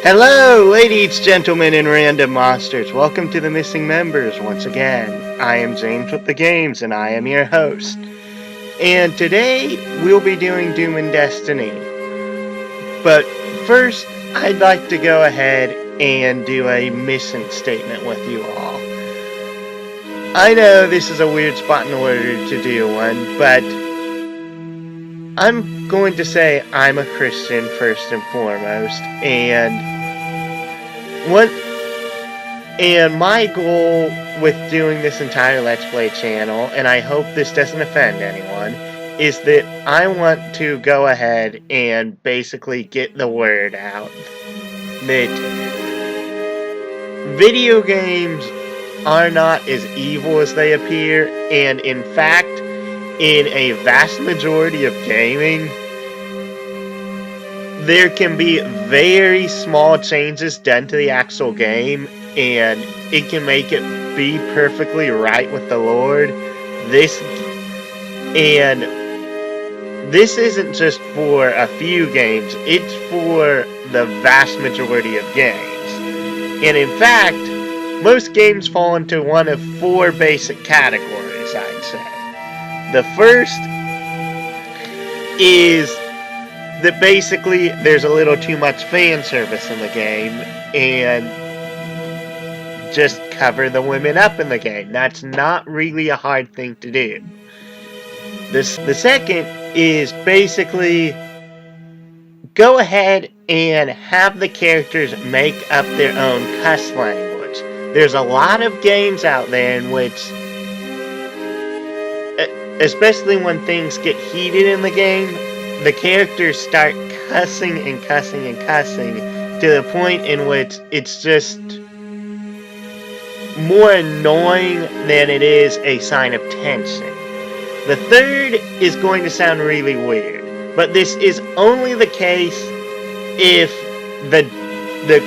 Hello, ladies, gentlemen, and random monsters. Welcome to the Missing Members once again. I am James with the Games, and I am your host. And today, we'll be doing Doom and Destiny. But first, I'd like to go ahead and do a mission statement with you all. I know this is a weird spot in order to do one, but I'm going to say I'm a Christian first and foremost, and my goal with doing this entire Let's Play channel, and I hope this doesn't offend anyone, is that I want to go ahead and basically get the word out that video games are not as evil as they appear, and in fact, in a vast majority of gaming, there can be very small changes done to the actual game, and it can make it be perfectly right with the Lord. This isn't just for a few games, it's for the vast majority of games. And in fact, most games fall into one of four basic categories, I'd say. The first is that basically there's a little too much fan service in the game, and just cover the women up in the game. That's not really a hard thing to do. The second is basically go ahead and have the characters make up their own cuss language. There's a lot of games out there in which, especially when things get heated in the game, the characters start cussing and cussing and cussing to the point in which it's just more annoying than it is a sign of tension. The third is going to sound really weird, but this is only the case if the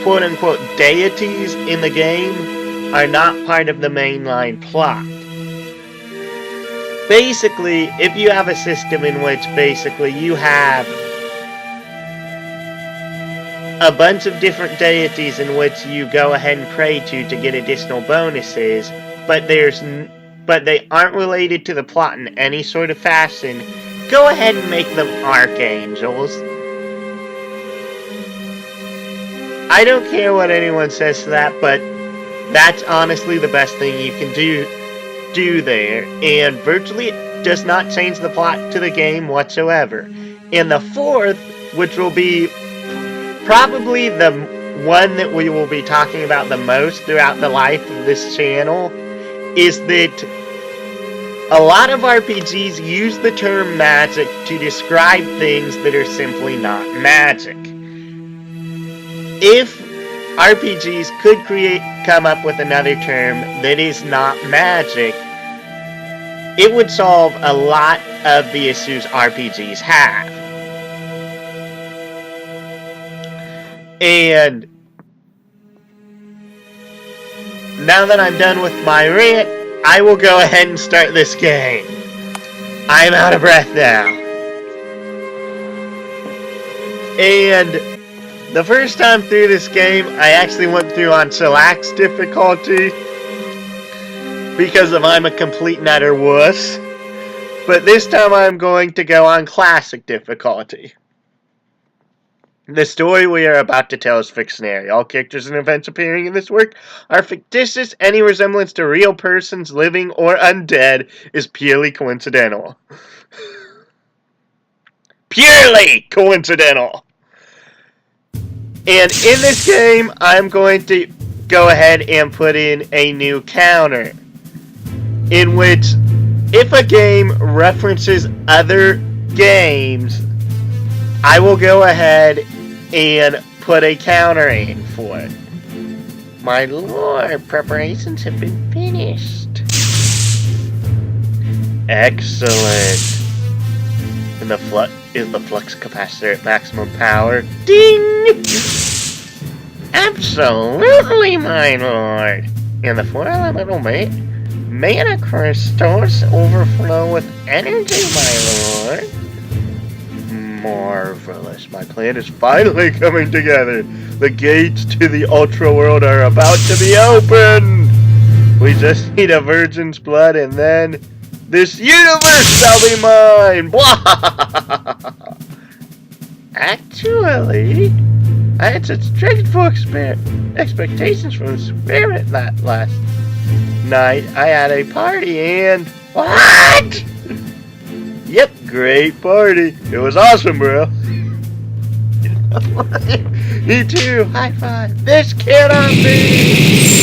quote-unquote deities in the game are not part of the mainline plot. Basically, if you have a system in which basically you have a bunch of different deities in which you go ahead and pray to get additional bonuses, but they aren't related to the plot in any sort of fashion, go ahead and make them archangels. I don't care what anyone says to that, but that's honestly the best thing you can do there, and virtually it does not change the plot to the game whatsoever. And the fourth, which will be probably the one that we will be talking about the most throughout the life of this channel, is that a lot of RPGs use the term magic to describe things that are simply not magic. If RPGs could come up with another term that is not magic, it would solve a lot of the issues RPGs have. And now that I'm done with my rant, I will go ahead and start this game. I'm out of breath now. And the first time through this game, I actually went through on Chillax difficulty because I'm a complete and utter wuss. But this time I'm going to go on Classic difficulty. The story we are about to tell is fictionary. All characters and events appearing in this work are fictitious. Any resemblance to real persons, living or undead, is purely coincidental. Purely coincidental! And in this game, I'm going to go ahead and put in a new counter, in which if a game references other games, I will go ahead and put a counter in for it. My lord, preparations have been finished. Excellent. And is the flux capacitor at maximum power? Ding! Absolutely, my lord. And the 4 elemental mana crystals overflow with energy, my lord. Marvelous. My plan is finally coming together. The gates to the Ultra World are about to be opened. We just need a virgin's blood and then this universe shall be mine. Blah. Actually, I had such dreadful expectations from the spirit that last night. I had a party and... What? Yep, great party. It was awesome, bro. Me too. High five. This cannot be.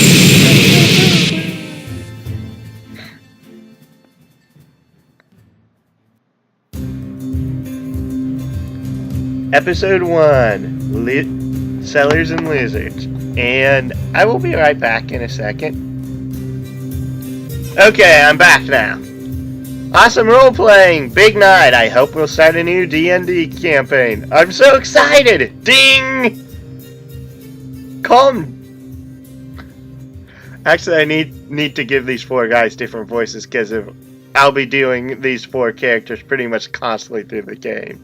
Episode 1, Sellers and Lizards. And I will be right back in a second. Okay, I'm back now. Awesome role-playing! Big night! I hope we'll start a new D&D campaign. I'm so excited! Ding! Calm. Actually, I need to give these 4 guys different voices because I'll be doing these 4 characters pretty much constantly through the game.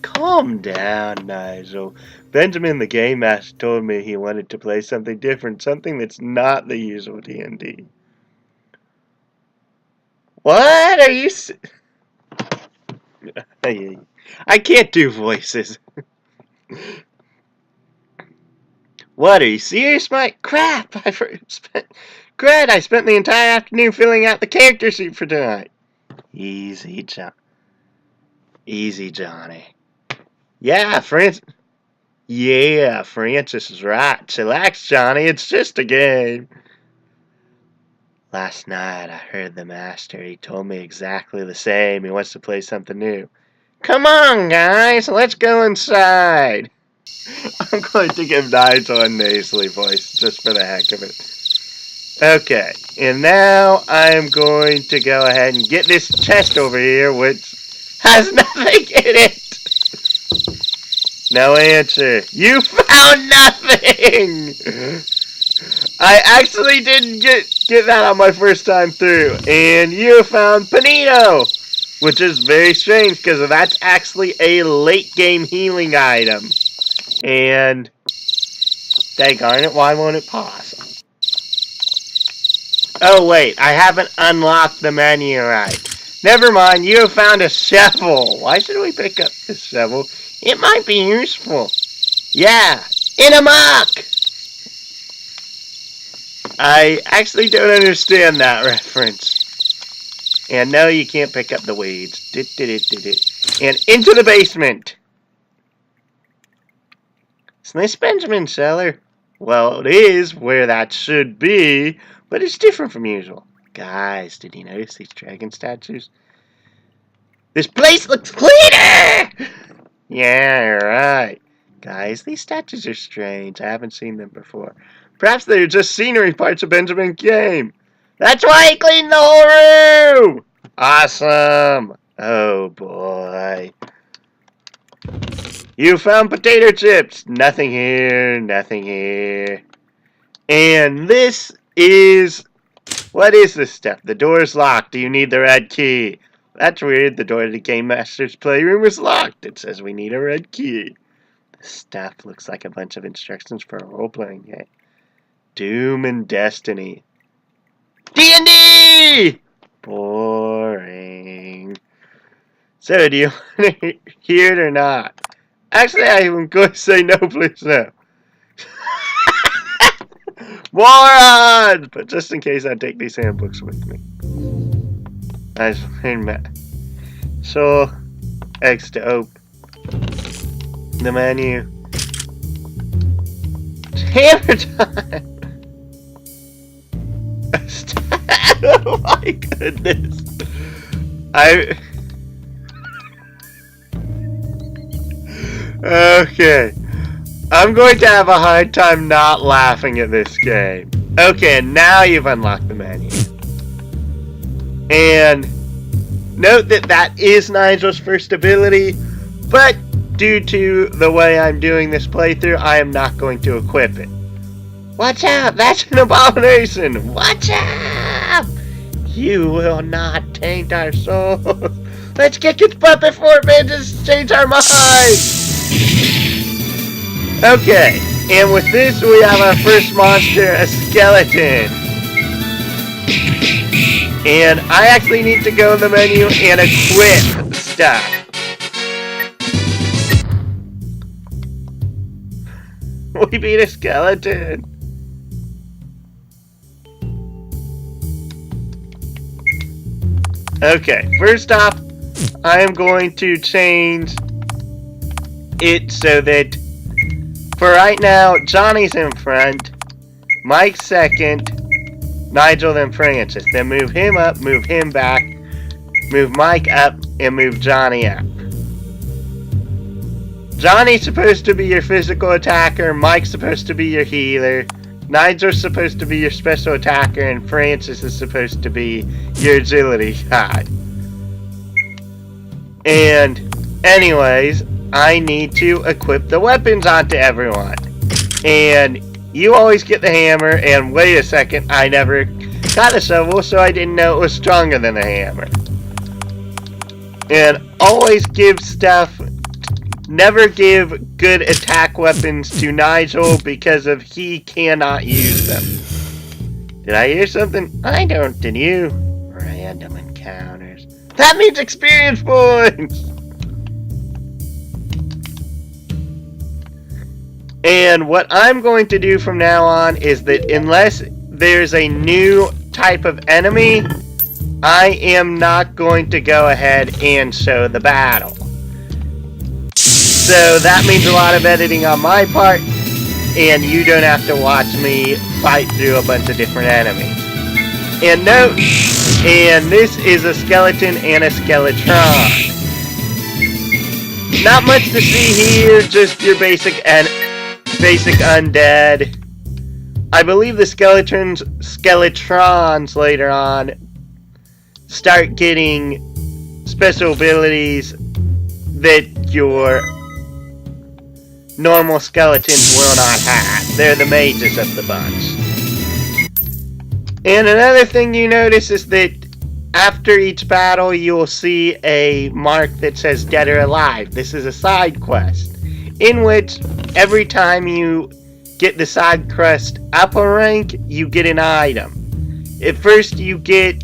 Calm down, Nigel. Benjamin, the game master, told me he wanted to play something different, something that's not the usual D&D. What are you... I can't do voices. What, are you serious, Mike? Crap! I spent the entire afternoon filling out the character sheet for tonight. Easy, Johnny. Yeah, Francis is right. Chillax, Johnny. It's just a game. Last night, I heard the master. He told me exactly the same. He wants to play something new. Come on, guys. Let's go inside. I'm going to give Nigel a nasally voice just for the heck of it. Okay, and now I'm going to go ahead and get this chest over here, which has nothing in it. No answer. You found nothing! I actually didn't get that on my first time through. And you found Panito! Which is very strange because that's actually a late game healing item. And daggone it, why won't it pause? Oh wait, I haven't unlocked the menu right. Never mind, you have found a shovel. Why should we pick up this shovel? It might be useful. Yeah, in a muck! I actually don't understand that reference. And no, you can't pick up the weeds. And into the basement. Is this Benjamin's cellar? Well, it is where that should be, but it's different from usual. Guys, did you notice these dragon statues? This place looks cleaner! Yeah, right. Guys, these statues are strange. I haven't seen them before. Perhaps they're just scenery parts of Benjamin's game. That's why he cleaned the whole room! Awesome! Oh, boy. You found potato chips! Nothing here, nothing here. And this is... What is this stuff? The door is locked. Do you need the red key? That's weird. The door to the Game Master's playroom is locked. It says we need a red key. The stuff looks like a bunch of instructions for a role-playing game. Doom and Destiny. D&D! Boring. So, do you want to hear it or not? Actually, I'm going to say no, please no. Morons! But just in case, I take these handbooks with me. I just learned that. So, X to open the menu. It's hammer time! Oh my goodness. Okay. I'm going to have a hard time not laughing at this game. Okay, now you've unlocked the menu. And note that that is Nigel's first ability, but due to the way I'm doing this playthrough, I am not going to equip it. Watch out! That's an abomination! Watch out! You will not taint our souls. Let's kick its butt before it manages to change our minds! Okay, and with this we have our first monster, a skeleton. And I actually need to go in the menu and equip stuff. We beat a skeleton. Okay, first off, I am going to change it so that for right now, Johnny's in front, Mike's second, Nigel then Francis. Then move him up, move him back, move Mike up, and move Johnny up. Johnny's supposed to be your physical attacker, Mike's supposed to be your healer, Nigel's supposed to be your special attacker, and Francis is supposed to be your agility guy. And anyways, I need to equip the weapons onto everyone. And you always get the hammer, and wait a second, I never got a shovel, so I didn't know it was stronger than a hammer. And always give stuff, never give good attack weapons to Nigel because of he cannot use them. Did I hear something? I don't, did you? Random encounters. That means experience points! And what I'm going to do from now on is that unless there's a new type of enemy, I am not going to go ahead and show the battle. So that means a lot of editing on my part, and you don't have to watch me fight through a bunch of different enemies. And note, and this is a skeleton and a skeletron. Not much to see here, just your basic undead. I believe the skeletrons later on start getting special abilities that your normal skeletons will not have. They're the mages of the bunch. And another thing you notice is that after each battle you'll see a mark that says Dead or Alive. This is a side quest in which every time you get the side quest up a rank, you get an item. At first you get...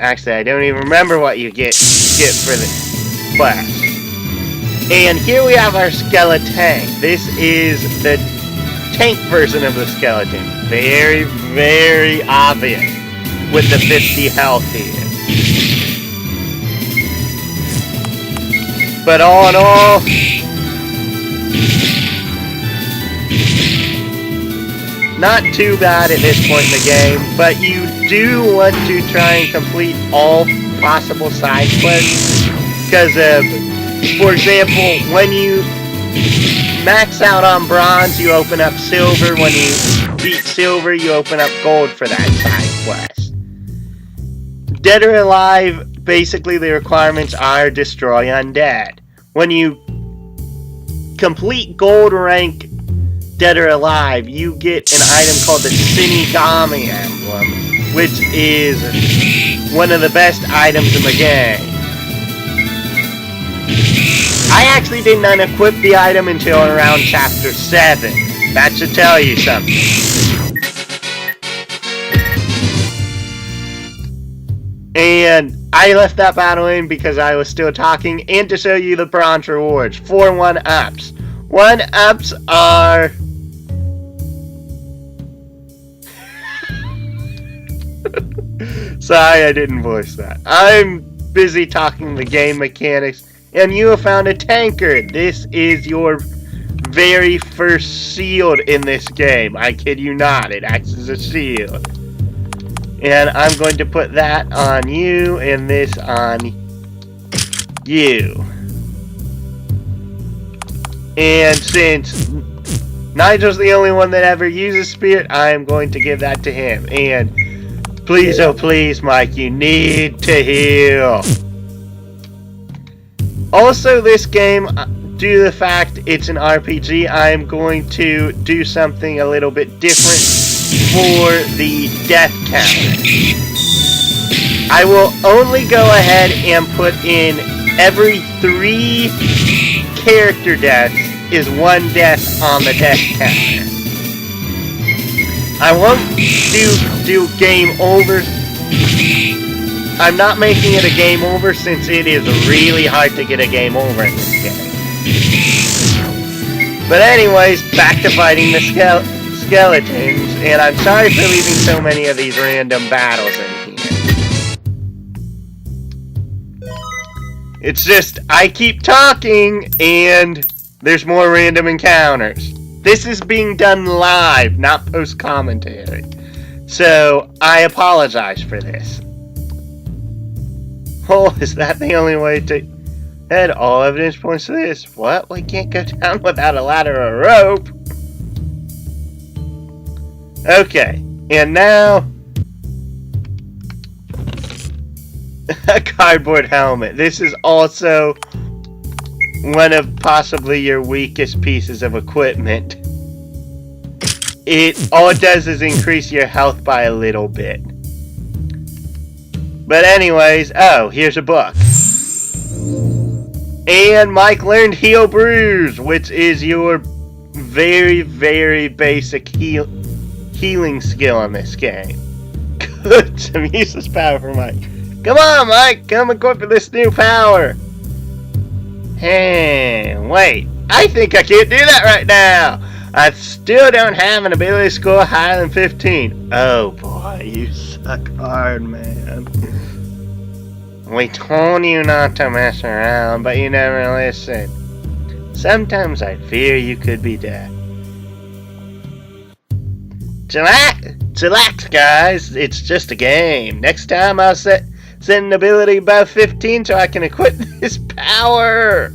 Actually, I don't even remember what you get for the quest. And here we have our skeleton. This is the tank version of the skeleton. Very, very obvious with the 50 health here. But all in all, not too bad at this point in the game, but you do want to try and complete all possible side quests, because for example, when you max out on bronze, you open up silver. When you beat silver, you open up gold for that side quest. Dead or Alive, basically the requirements are destroy undead. When you complete gold rank Dead or Alive, you get an item called the Shinigami Emblem, which is one of the best items in the game. I actually didn't unequip the item until around chapter 7. That should tell you something. And I left that battle in because I was still talking, and to show you the bronze rewards for 1-ups. 1-ups are... Sorry, I didn't voice that. I'm busy talking the game mechanics, and you have found a tankard. This is your very first shield in this game. I kid you not, it acts as a shield. And I'm going to put that on you, and this on you. And since Nigel's the only one that ever uses Spirit, I am going to give that to him. And please, oh please, Mike, you need to heal. Also, this game, due to the fact it's an RPG, I am going to do something a little bit different for the death counter. I will only go ahead and put in every 3 character deaths is 1 death on the death counter. I won't do game over. I'm not making it a game over since it is really hard to get a game over in this game. But anyways, back to fighting the skeletons, and I'm sorry for leaving so many of these random battles in here. It's just, I keep talking, and there's more random encounters. This is being done live, not post-commentary. So, I apologize for this. Oh, is that the only way to head? All evidence points to this. What? We can't go down without a ladder or rope. Okay, and now a cardboard helmet. This is also one of possibly your weakest pieces of equipment. All it does is increase your health by a little bit. But anyways, oh, here's a book. And Mike learned Heal Bruise, which is your very, very basic healing skill in this game. Good, some useless power for Mike. Come on, Mike, come equip with this new power. Hey, wait, I think I can't do that right now. I still don't have an ability score higher than 15. Oh boy, you suck hard, man. We told you not to mess around, but you never listen. Sometimes I fear you could be dead. Chillax, guys. It's just a game. Next time I'll set an ability above 15 so I can equip this power.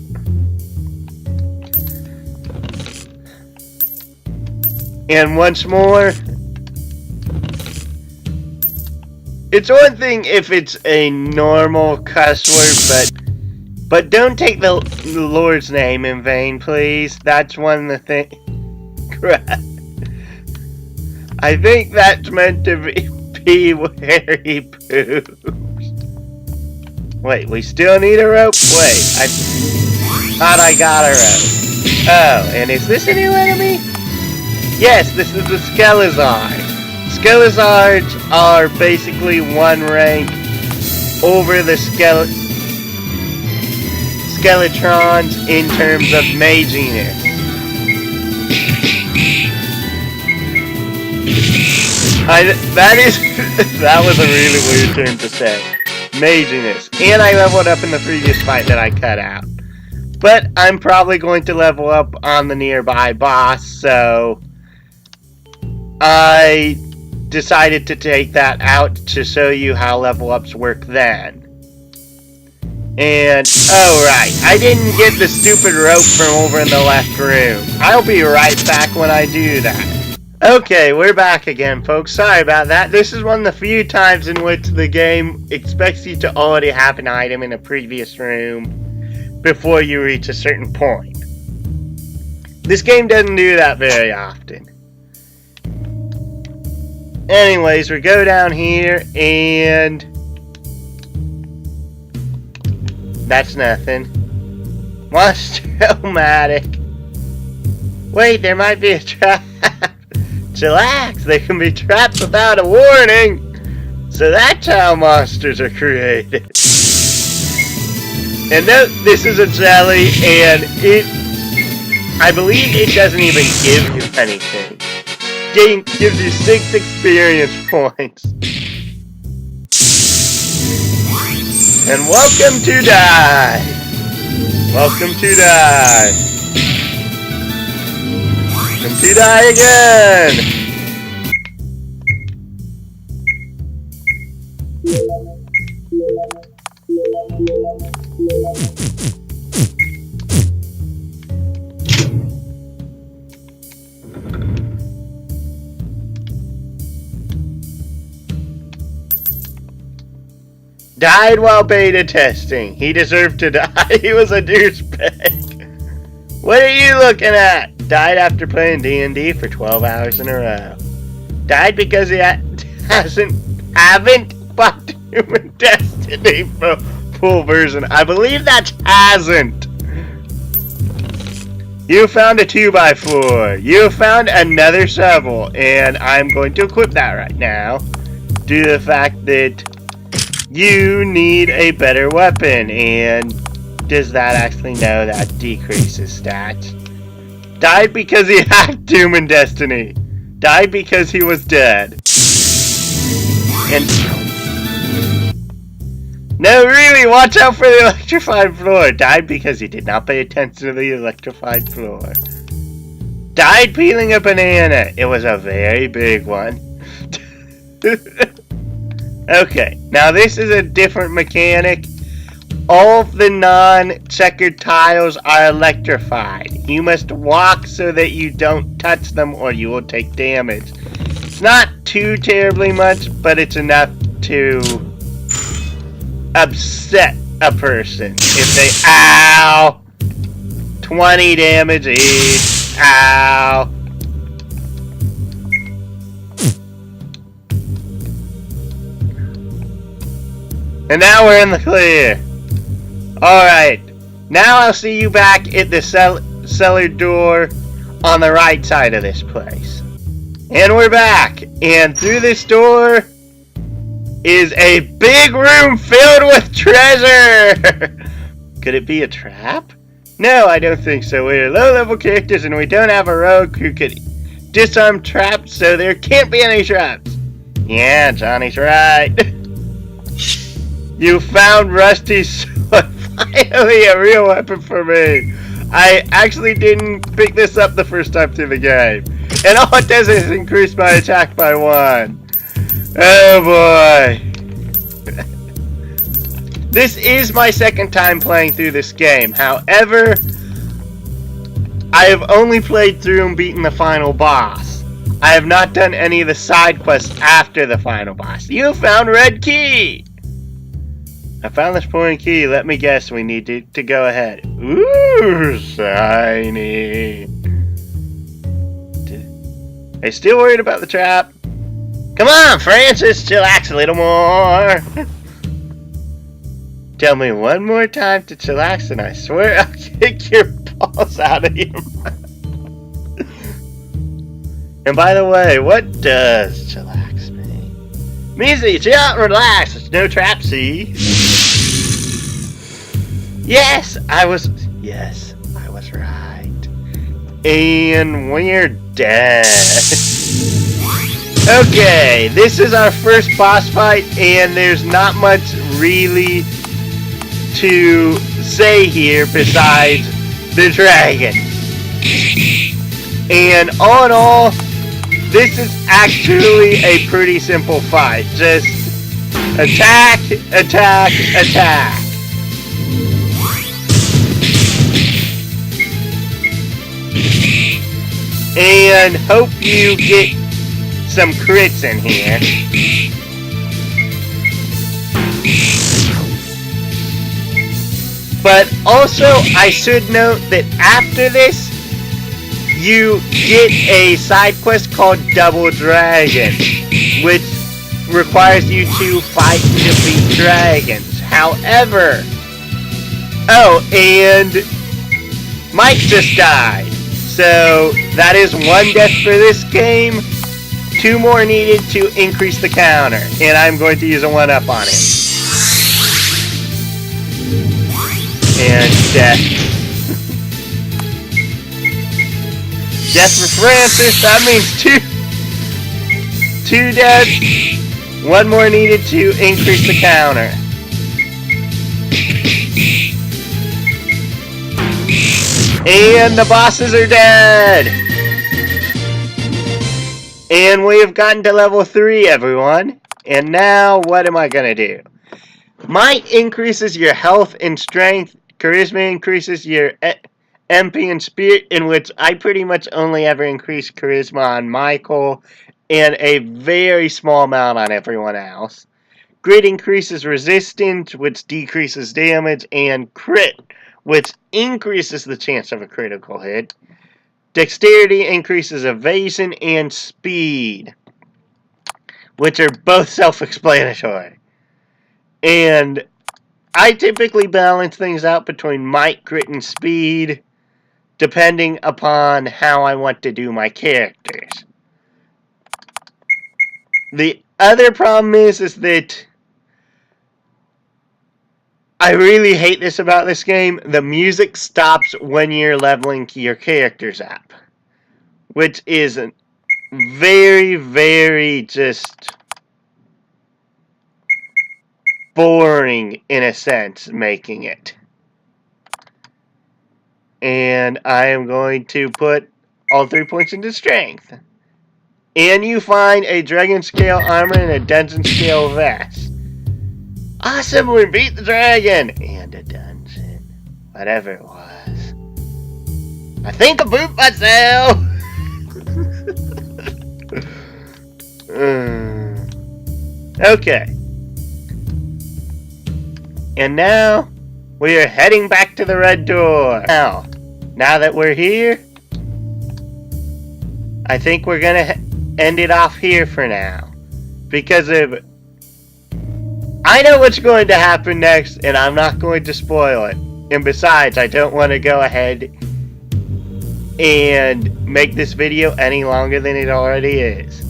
And once more, it's one thing if it's a normal cuss word, but don't take the Lord's name in vain, please. That's one of the things. Crap. I think that's meant to be where he poops. Wait, we still need a rope? Wait, I thought I got a rope. Oh, and is this a new enemy? Yes, this is the Skelezard. Skelezards are basically one rank over the Skeletrons in terms of maginess. That was a really weird term to say. Maginess. And I leveled up in the previous fight that I cut out. But I'm probably going to level up on the nearby boss, so I decided to take that out to show you how level ups work then. And, oh right, I didn't get the stupid rope from over in the left room. I'll be right back when I do that. Okay, we're back again, folks. Sorry about that. This is one of the few times in which the game expects you to already have an item in a previous room before you reach a certain point. This game doesn't do that very often. Anyways, we go down here, and that's nothing. Monster-o-matic. Wait, there might be a trap. Chillax, they can be trapped without a warning. So that's how monsters are created. And note, this is a jelly, and I believe it doesn't even give you anything. Game gives you 6 experience points. And welcome to die. Welcome to die. Welcome to die again. Died while beta testing. He deserved to die. He was a douchebag. What are you looking at? Died after playing D&D for 12 hours in a row. Died because he haven't bought Human Destiny for full version. I believe that's hasn't. You found a 2x4. You found another shovel, and I'm going to equip that right now due to the fact that you need a better weapon. And does that actually? No, that decreases stats. Died because he hacked Doom and Destiny. Died because he was dead. And no, really, watch out for the electrified floor. Died because he did not pay attention to the electrified floor. Died peeling a banana. It was a very big one. Okay, now this is a different mechanic. All of the non-checkered tiles are electrified. You must walk so that you don't touch them or you will take damage. It's not too terribly much, but it's enough to upset a person if they, ow, 20 damage each, ow. And now we're in the clear. Alright, now I'll see you back at the cellar door on the right side of this place. And we're back, and through this door is a big room filled with treasure! Could it be a trap? No, I don't think so. We're low-level characters and we don't have a rogue who could disarm traps, so there can't be any traps. Yeah, Johnny's right. You found Rusty's sword. Finally, a real weapon for me. I actually didn't pick this up the first time through the game. And all it does is increase my attack by 1. Oh boy. This is my second time playing through this game. However, I have only played through and beaten the final boss. I have not done any of the side quests after the final boss. You found Red Key! I found this point key. Let me guess, we need to go ahead. Ooh, shiny. Are you still worried about the trap? Come on, Francis, chillax a little more. Tell me one more time to chillax and I swear I'll kick your balls out of your mouth. And by the way, what does chillax mean? Means that you chill out and relax. There's no trap, see? Yes, I was right. And we're dead. Okay, this is our first boss fight, and there's not much really to say here besides the dragon. And all in all, this is actually a pretty simple fight. Just attack, attack, attack. And hope you get some crits in here. But also, I should note that after this, you get a side quest called Double Dragon, which requires you to fight and defeat dragons. However, oh, and Mike just died. So, that is 1 death for this game. 2 more needed to increase the counter. And I'm going to use a 1-up on it. And death. Death for Francis. That means 2 deaths. 1 more needed to increase the counter. And the bosses are dead! And we have gotten to level 3, everyone. And now, what am I gonna do? Might increases your health and strength. Charisma increases your MP and spirit, in which I pretty much only ever increase charisma on Michael, and a very small amount on everyone else. Grit increases resistance, which decreases damage, and crit, which increases the chance of a critical hit. Dexterity increases evasion and speed, which are both self-explanatory. And I typically balance things out between might, grit, and speed, depending upon how I want to do my characters. The other problem is that I really hate this about this game. The music stops when you're leveling your characters up, which is very, very just boring in a sense, making it. And I am going to put all 3 points into strength. And you find a dragon scale armor and a dungeon scale vest. Awesome, we beat the dragon! And a dungeon. Whatever it was. I think I pooped myself! Okay. And now, we are heading back to the red door. Now that we're here, I think we're gonna end it off here for now. Because I know what's going to happen next, and I'm not going to spoil it. And besides, I don't want to go ahead and make this video any longer than it already is.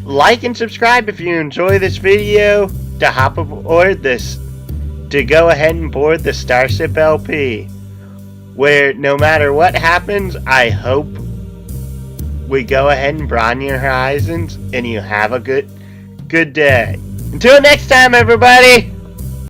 Like and subscribe if you enjoy this video to hop aboard this, to go ahead and board the Starship LP, where no matter what happens, I hope we go ahead and broaden your horizons and you have a good day. Until next time, everybody!